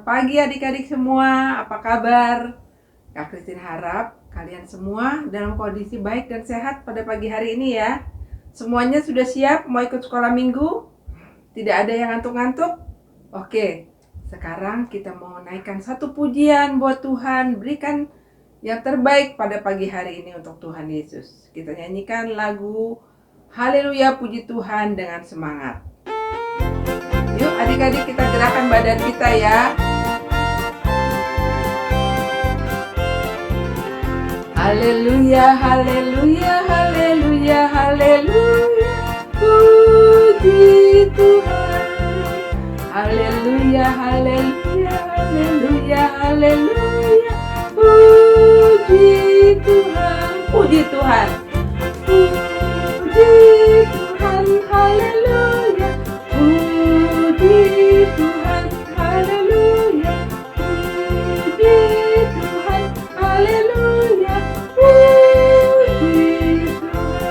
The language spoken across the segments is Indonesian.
pagi adik-adik semua, apa kabar? Kak Christine harap kalian semua dalam kondisi baik dan sehat pada pagi hari ini ya. Semuanya sudah siap mau ikut sekolah minggu? Tidak ada yang ngantuk-ngantuk? Oke, sekarang kita mau naikkan satu pujian buat Tuhan. Berikan yang terbaik pada pagi hari ini untuk Tuhan Yesus. Kita nyanyikan lagu Haleluya Puji Tuhan dengan semangat. Yuk adik-adik kita gerakan badan kita ya. Haleluya, haleluya, haleluya, haleluya. Puji Tuhan. Haleluya, haleluya, haleluya, haleluya. Puji Tuhan. Puji Tuhan. Puji Tuhan. Haleluya. Puji Tuhan, haleluya. Puji Tuhan, haleluya. Puji Tuhan.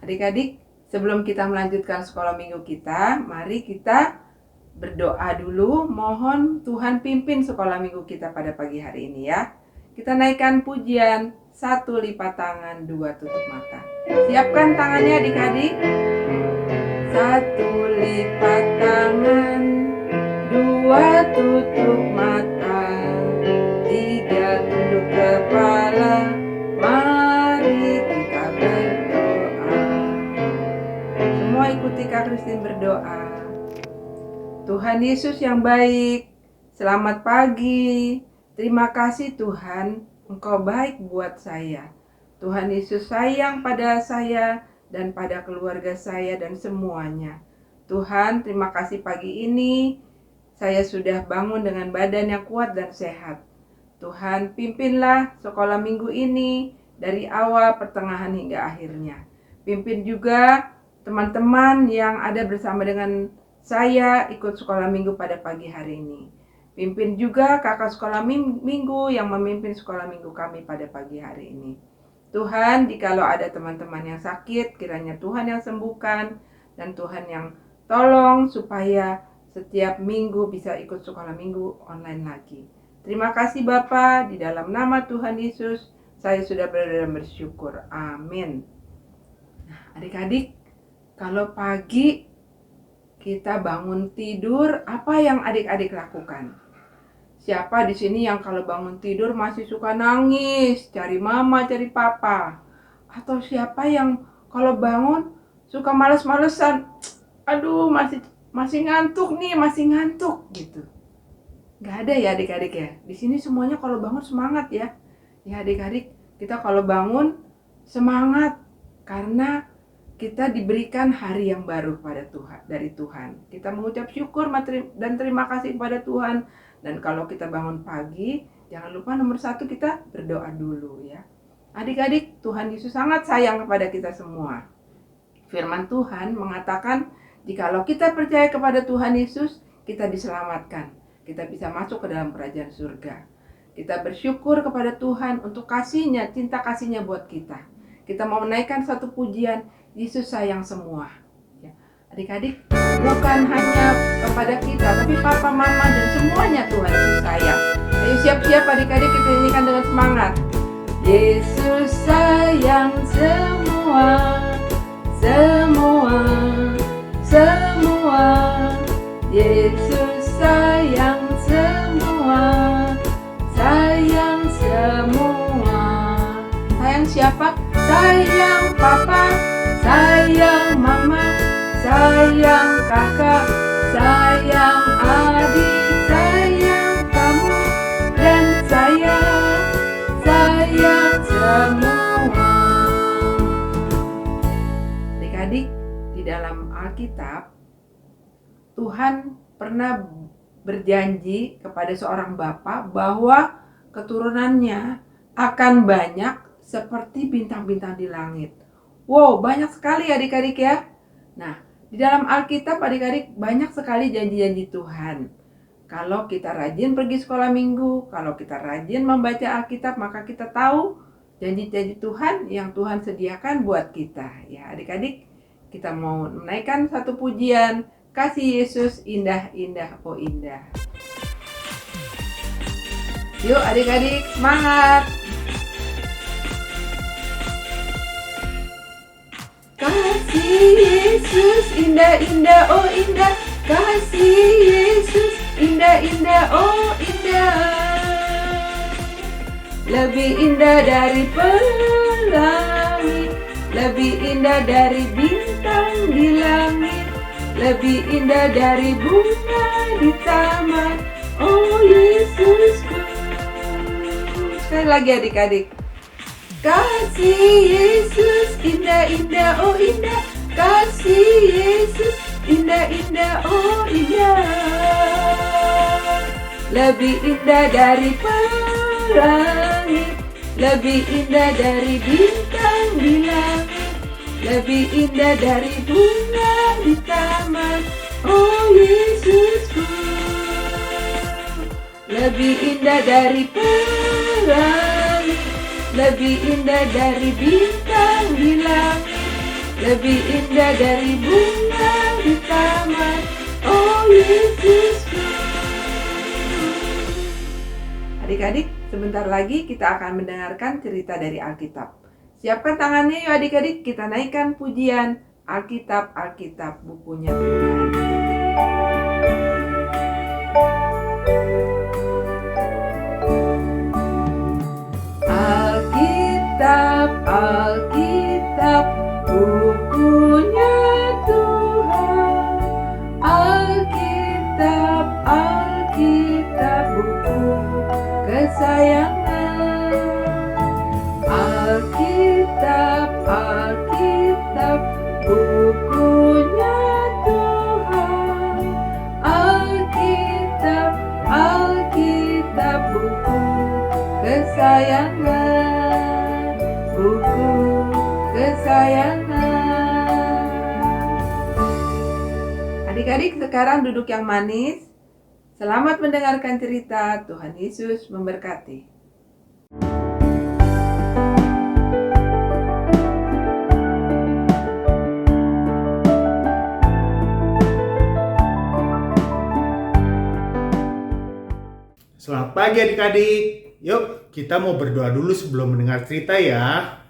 Adik-adik, sebelum kita melanjutkan sekolah minggu kita, mari kita berdoa dulu. Mohon Tuhan pimpin sekolah minggu kita pada pagi hari ini ya. Kita naikkan pujian, 1 lipat tangan, 2 tutup mata. Siapkan tangannya adik-adik. 1 lipat tangan, 2 tutup mata, 3 tunduk kepala. Mari kita berdoa. Semua ikuti Kak Christine berdoa. Tuhan Yesus yang baik, selamat pagi. Terima kasih Tuhan, Engkau baik buat saya. Tuhan Yesus sayang pada saya dan pada keluarga saya dan semuanya. Tuhan, terima kasih pagi ini saya sudah bangun dengan badan yang kuat dan sehat. Tuhan, pimpinlah sekolah minggu ini dari awal, pertengahan hingga akhirnya. Pimpin juga teman-teman yang ada bersama dengan saya ikut sekolah minggu pada pagi hari ini. Pimpin juga kakak sekolah minggu yang memimpin sekolah minggu kami pada pagi hari ini. Tuhan, jikalau ada teman-teman yang sakit, kiranya Tuhan yang sembuhkan dan Tuhan yang tolong supaya setiap minggu bisa ikut sekolah minggu online lagi. Terima kasih Bapa, di dalam nama Tuhan Yesus saya sudah berdoa dan bersyukur. Amin. Nah, adik-adik, kalau pagi kita bangun tidur, apa yang adik-adik lakukan? Siapa di sini yang kalau bangun tidur masih suka nangis, cari mama, cari papa? Atau siapa yang kalau bangun suka males-malesan? Aduh, masih ngantuk nih, masih ngantuk gitu. Gak ada ya adik-adik ya. Di sini semuanya kalau bangun semangat ya. Ya adik-adik, kita kalau bangun semangat karena kita diberikan hari yang baru pada Tuhan, dari Tuhan. Kita mengucap syukur dan terima kasih kepada Tuhan. Dan kalau kita bangun pagi, jangan lupa nomor 1 kita berdoa dulu ya. Adik-adik, Tuhan Yesus sangat sayang kepada kita semua. Firman Tuhan mengatakan, jikalau kita percaya kepada Tuhan Yesus, kita diselamatkan. Kita bisa masuk ke dalam kerajaan surga. Kita bersyukur kepada Tuhan untuk kasih-Nya, cinta kasih-Nya buat kita. Kita mau menaikkan satu pujian, Yesus sayang semua. Ya. Adik-adik, bukan hanya kepada kita, tapi papa, mama, dan semuanya Tuhan Yesus sayang. Ayo siap-siap adik-adik, kita nyanyikan dengan semangat. Yesus sayang semua, semua, semua. Yesus sayang semua, sayang semua. Sayang siapa? Sayang papa, sayang mama, sayang kakak, sayang adik, sayang kamu, dan sayang semua. Adik-adik, di dalam Alkitab, Tuhan pernah berjanji kepada seorang bapak bahwa keturunannya akan banyak seperti bintang-bintang di langit. Wow, banyak sekali adik-adik ya. Nah, di dalam Alkitab adik-adik banyak sekali janji-janji Tuhan. Kalau kita rajin pergi sekolah minggu, kalau kita rajin membaca Alkitab, maka kita tahu janji-janji Tuhan yang Tuhan sediakan buat kita. Ya, adik-adik, kita mau menaikkan satu pujian, Kasih Yesus indah-indah, oh indah. Yuk adik-adik, semangat! Kasih Yesus indah-indah, oh indah. Kasih Yesus indah-indah, oh indah. Lebih indah dari pelangi, lebih indah dari bintang di langit, lebih indah dari bunga di taman, oh Yesusku. Sekali lagi adik-adik. Kasih Yesus indah-indah, oh indah. Kasih Yesus indah-indah, oh indah. Lebih indah dari pelangi, lebih indah dari bintang di langit, lebih indah dari bunga di taman, oh Yesusku. Lebih indah dari pelangi, lebih indah dari bintang di langit, lebih indah dari bunga di taman, oh Yesusku. Adik-adik, sebentar lagi kita akan mendengarkan cerita dari Alkitab. Siapkan tangannya yuk adik-adik, kita naikkan pujian Alkitab, Alkitab, bukunya Tuhan. Alkitab, Alkitab, bukunya Tuhan. Alkitab, Alkitab, buku kesayangan. Alkitab, Alkitab, bukunya Tuhan. Alkitab, Alkitab, buku kesayangan, buku kesayangan. Adik-adik sekarang duduk yang manis. Selamat mendengarkan cerita. Tuhan Yesus memberkati. Selamat pagi adik-adik. Yuk kita mau berdoa dulu sebelum mendengar cerita ya.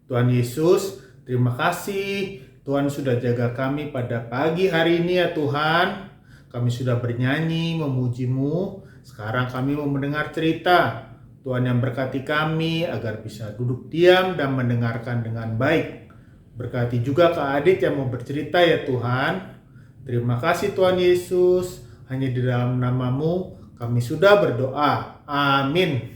Tuhan Yesus, terima kasih Tuhan sudah jaga kami pada pagi hari ini ya Tuhan. Kami sudah bernyanyi, memuji-Mu. Sekarang kami mau mendengar cerita. Tuhan yang berkati kami agar bisa duduk diam dan mendengarkan dengan baik. Berkati juga Kak Adit yang mau bercerita ya Tuhan. Terima kasih Tuhan Yesus. Hanya di dalam nama-Mu kami sudah berdoa. Amin.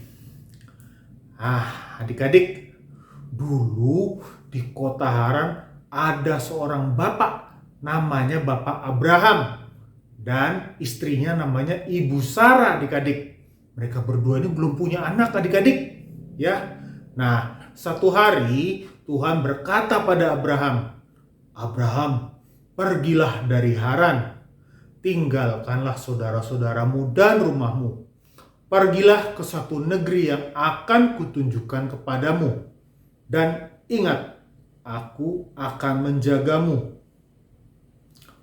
Adik-adik, dulu di kota Haran ada seorang bapak, namanya Bapak Abraham. Dan istrinya namanya Ibu Sarah, adik-adik. Mereka berdua ini belum punya anak, adik-adik. Ya. Nah, satu hari Tuhan berkata pada Abraham, "Abraham, pergilah dari Haran. Tinggalkanlah saudara-saudaramu dan rumahmu. Pergilah ke satu negeri yang akan kutunjukkan kepadamu. Dan ingat, aku akan menjagamu."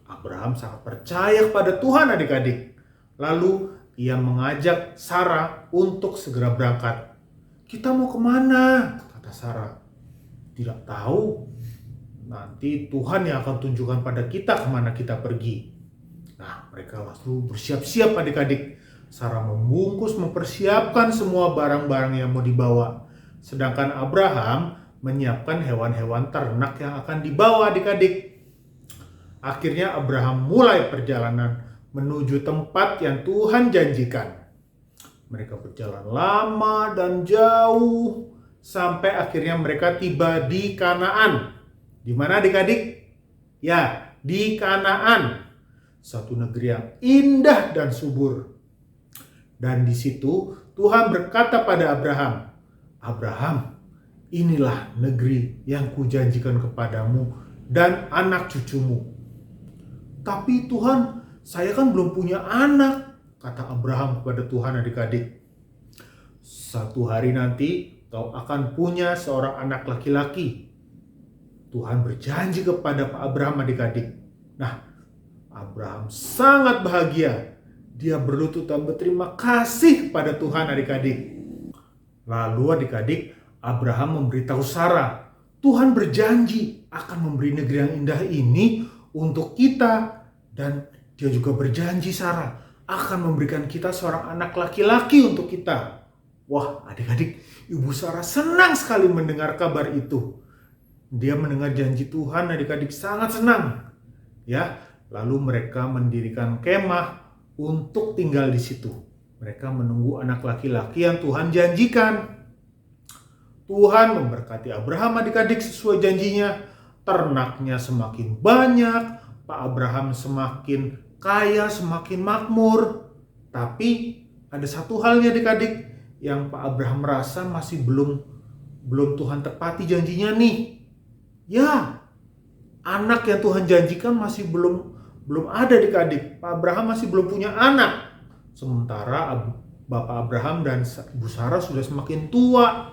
Abraham sangat percaya kepada Tuhan adik-adik. Lalu ia mengajak Sarah untuk segera berangkat. "Kita mau kemana?" kata Sarah. "Tidak tahu. Nanti Tuhan yang akan tunjukkan pada kita kemana kita pergi." Nah, mereka langsung bersiap-siap adik-adik. Sarah membungkus, mempersiapkan semua barang-barang yang mau dibawa. Sedangkan Abraham menyiapkan hewan-hewan ternak yang akan dibawa adik-adik. Akhirnya Abraham mulai perjalanan menuju tempat yang Tuhan janjikan. Mereka berjalan lama dan jauh sampai akhirnya mereka tiba di Kanaan. Di mana adik-adik? Ya, di Kanaan. Satu negeri yang indah dan subur. Dan di situ Tuhan berkata pada Abraham, "Abraham, inilah negeri yang kujanjikan kepadamu dan anak cucumu." "Tapi Tuhan, saya kan belum punya anak," kata Abraham kepada Tuhan adik-adik. "Satu hari nanti kau akan punya seorang anak laki-laki. Tuhan berjanji kepada Pak Abraham adik-adik. Nah, Abraham sangat bahagia. Dia berlutut dan berterima kasih pada Tuhan adik-adik. Lalu adik-adik, Abraham memberitahu Sarah, Tuhan berjanji akan memberi negeri yang indah ini untuk kita. Dan dia juga berjanji Sarah akan memberikan kita seorang anak laki-laki untuk kita. Wah adik-adik, Ibu Sarah senang sekali mendengar kabar itu. Dia mendengar janji Tuhan, adik-adik sangat senang. Ya, lalu mereka mendirikan kemah untuk tinggal di situ. Mereka menunggu anak laki-laki yang Tuhan janjikan. Tuhan memberkati Abraham adik-adik sesuai janjinya. Ternaknya semakin banyak, Pak Abraham semakin kaya, semakin makmur. Tapi ada satu halnya adik-adik yang Pak Abraham merasa masih belum Tuhan tepati janjinya nih. Ya, anak yang Tuhan janjikan masih belum ada adik-adik. Pak Abraham masih belum punya anak. Sementara Bapak Abraham dan Ibu Sarah sudah semakin tua.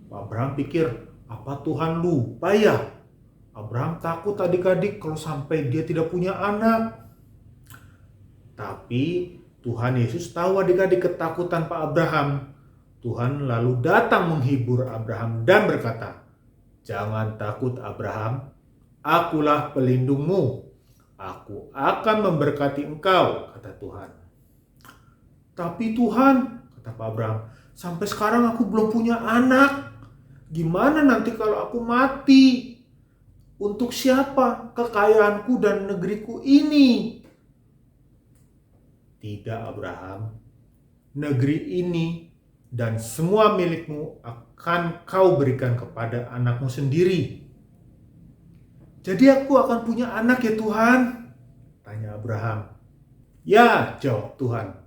Pak Abraham pikir, apa Tuhan lupa ya? Abraham takut adik-adik kalau sampai dia tidak punya anak. Tapi Tuhan Yesus tahu adik-adik ketakutan Pak Abraham. Tuhan lalu datang menghibur Abraham dan berkata, "Jangan takut Abraham, akulah pelindungmu. Aku akan memberkati engkau," kata Tuhan. "Tapi Tuhan," kata Pak Abraham, "sampai sekarang aku belum punya anak. Gimana nanti kalau aku mati? Untuk siapa kekayaanku dan negeriku ini?" "Tidak Abraham, negeri ini dan semua milikmu akan kau berikan kepada anakmu sendiri." "Jadi aku akan punya anak ya Tuhan?" tanya Abraham. "Ya," jawab Tuhan.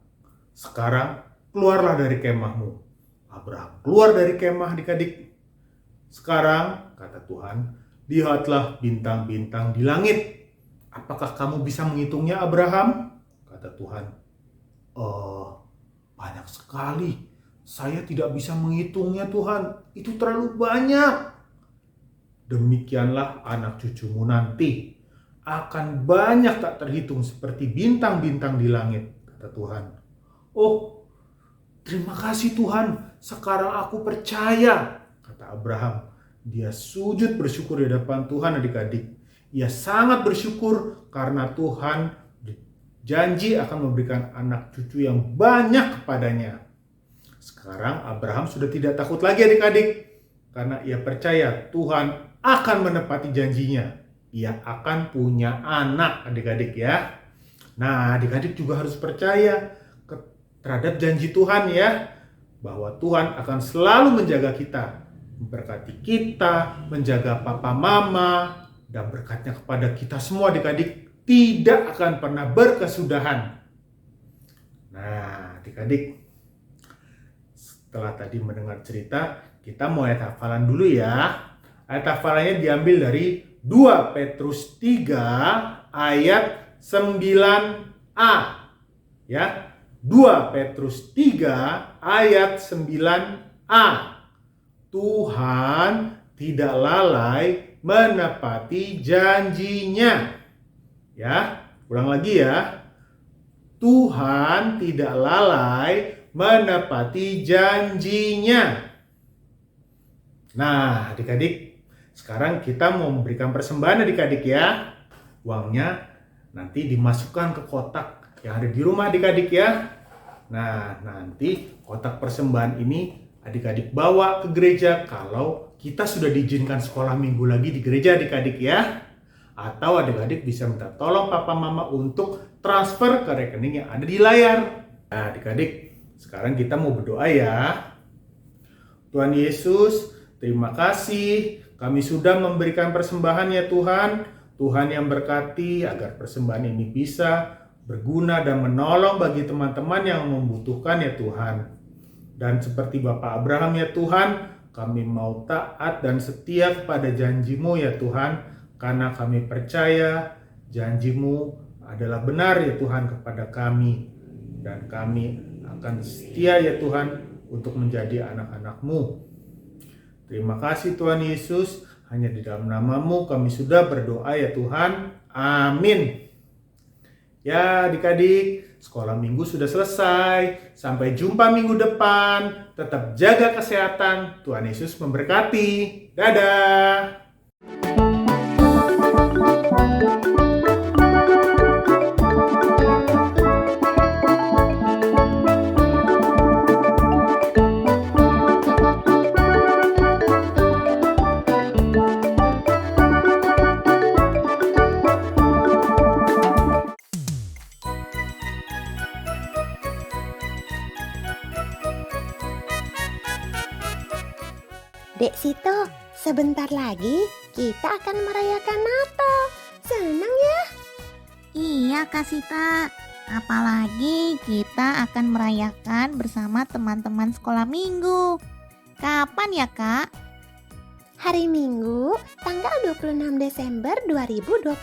"Sekarang keluarlah dari kemahmu." Abraham keluar dari kemah adik-adik. "Sekarang," kata Tuhan, "lihatlah bintang-bintang di langit. Apakah kamu bisa menghitungnya Abraham?" kata Tuhan. Banyak sekali. Saya tidak bisa menghitungnya Tuhan. Itu terlalu banyak." "Demikianlah anak cucumu nanti akan banyak tak terhitung seperti bintang-bintang di langit," kata Tuhan. "Oh, terima kasih Tuhan. Sekarang aku percaya," kata Abraham. Dia sujud bersyukur di hadapan Tuhan adik-adik. Ia sangat bersyukur karena Tuhan janji akan memberikan anak cucu yang banyak kepadanya. Sekarang Abraham sudah tidak takut lagi adik-adik. Karena ia percaya Tuhan akan menepati janjinya. Ia akan punya anak adik-adik ya. Nah adik-adik juga harus percaya terhadap janji Tuhan ya. Bahwa Tuhan akan selalu menjaga kita. Memberkati kita, menjaga papa mama, dan berkatnya kepada kita semua adik-adik tidak akan pernah berkesudahan. Nah adik-adik, setelah tadi mendengar cerita, kita mau ayat hafalan dulu ya. Ayat hafalannya diambil dari 2 Petrus 3 ayat 9a. Ya, 2 Petrus 3 ayat 9a. Tuhan tidak lalai menepati janjinya. Ya, ulang lagi ya. Tuhan tidak lalai menepati janjinya. Nah, adik-adik, sekarang kita mau memberikan persembahan adik-adik ya. Uangnya nanti dimasukkan ke kotak yang ada di rumah adik-adik ya. Nah, nanti kotak persembahan ini adik-adik bawa ke gereja kalau kita sudah diizinkan sekolah minggu lagi di gereja adik-adik ya. Atau adik-adik bisa minta tolong papa mama untuk transfer ke rekening yang ada di layar. Nah adik-adik, sekarang kita mau berdoa ya. Tuhan Yesus, terima kasih kami sudah memberikan persembahan ya Tuhan. Tuhan yang berkati agar persembahan ini bisa berguna dan menolong bagi teman-teman yang membutuhkan ya Tuhan. Dan seperti Bapak Abraham ya Tuhan, kami mau taat dan setia kepada janji-Mu ya Tuhan, karena kami percaya janji-Mu adalah benar ya Tuhan kepada kami. Dan kami akan setia ya Tuhan untuk menjadi anak-anak-Mu. Terima kasih Tuhan Yesus, hanya di dalam nama-Mu kami sudah berdoa ya Tuhan. Amin. Ya adik-adik, sekolah minggu sudah selesai. Sampai jumpa minggu depan. Tetap jaga kesehatan. Tuhan Yesus memberkati. Dadah. Dek Sito, sebentar lagi kita akan merayakan Natal. Senang ya? Iya Kak Sita, apalagi kita akan merayakan bersama teman-teman sekolah minggu. Kapan ya Kak? Hari Minggu, tanggal 26 Desember 2021.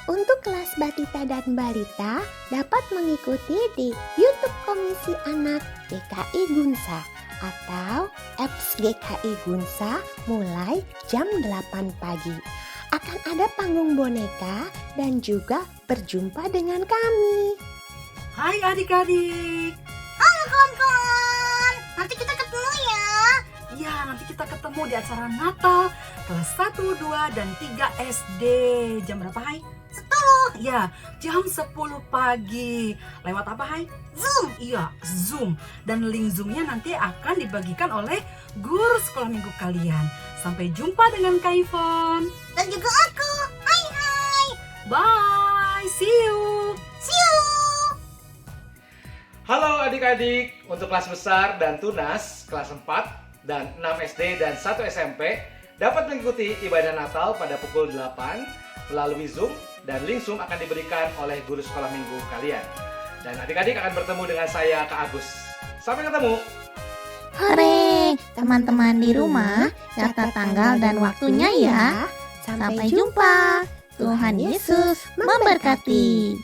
Untuk kelas Batita dan Balita dapat mengikuti di YouTube Komisi Anak GKI Gunsa atau apps GKI Gunsa mulai jam 8 pagi. Akan ada panggung boneka dan juga berjumpa dengan kami. Hai adik-adik. Halo kawan-kawan, nanti kita ketemu ya. Ya, nanti kita ketemu di acara Natal kelas 1, 2, dan 3 SD. Jam berapa, Hai? 10. Ya, jam 10 pagi. Lewat apa, Hai? Zoom. Iya, Zoom. Dan link Zoom-nya nanti akan dibagikan oleh guru sekolah minggu kalian. Sampai jumpa dengan Kak Ivon. Dan juga aku. Hai hai. Bye, see you. See you. Halo adik-adik, untuk kelas besar dan tunas, kelas 4 dan 6 SD dan 1 SMP dapat mengikuti ibadah Natal pada pukul 8 melalui Zoom, dan link Zoom akan diberikan oleh guru sekolah minggu kalian. Dan adik-adik akan bertemu dengan saya, Kak Agus. Sampai ketemu! Hore, teman-teman di rumah, catat tanggal dan waktunya ya. Sampai jumpa. Tuhan Yesus memberkati.